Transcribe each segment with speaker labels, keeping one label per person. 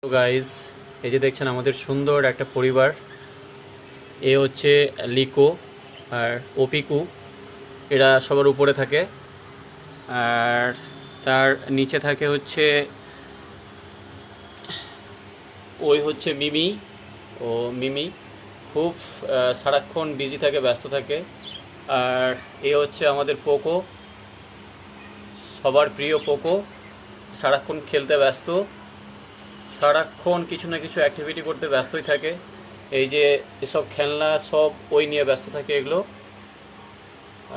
Speaker 1: তো গাইস, এই যে দেখছেন আমাদের সুন্দর একটা পরিবার। এ হচ্ছে লিকো আর ওপিকু, এরা সবার উপরে থাকে। আর তার নিচে থাকে হচ্ছে ওই হচ্ছে মিমি। ও মিমি খুব সারাক্ষণ বিজি থাকে, ব্যস্ত থাকে। আর এ হচ্ছে আমাদের পোকো, সবার প্রিয় পোকো, সারাক্ষণ খেলতে ব্যস্ত, সারাক্ষণ কিছু না কিছু অ্যাক্টিভিটি করতে ব্যস্তই থাকে। এই যে এসব খেলনা সব ওই নিয়ে ব্যস্ত থাকে এগুলো।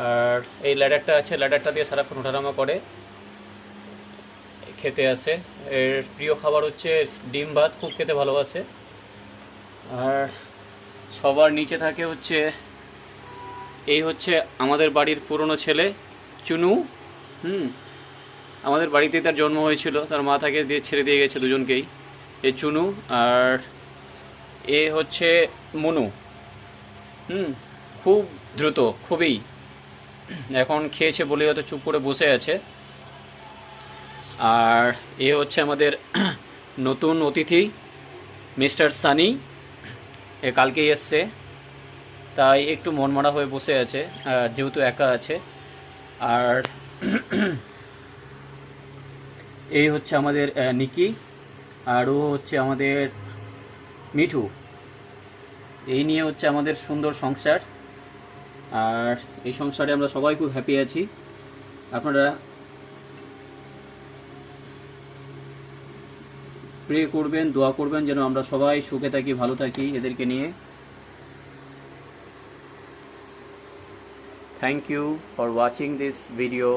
Speaker 1: আর এই ল্যাডারটা আছে, ল্যাডারটা দিয়ে সারাক্ষণ ওঠানামা করে, খেতে আসে। এর প্রিয় খাবার হচ্ছে ডিম ভাত, খুব খেতে ভালোবাসে। আর সবার নিচে থাকে হচ্ছে এই হচ্ছে আমাদের বাড়ির পুরনো ছেলে চুনু। হুম, আমাদের বাড়িতেই তার জন্ম হয়েছিল, তার মা তাকে দিয়ে ছেড়ে দিয়ে গেছে দুজনকেই। এ চুনু। আর এ হচ্ছে মনু। হুম, খুব দ্রুত, খুবই। এখন খেয়েছে বলে হয়তো চুপ করে বসে আছে। আর এ হচ্ছে আমাদের নতুন অতিথি মিস্টার সানি। এ কালকেই এসছে, তাই একটু মনমরা হয়ে বসে আছে, আর যেহেতু একা আছে। আর এই হচ্ছে আমাদের নিকি, আর ও হচ্ছে আমাদের মিঠু। এই নিয়ে হচ্ছে আমাদের সুন্দর সংসার। আর এই সংসারে আমরা সবাই খুব হ্যাপি আছি। আপনারা প্রে করবেন, দোয়া করবেন যেন আমরা সবাই সুখে থাকি, ভালো থাকি এদেরকে নিয়ে। Thank you for watching this video.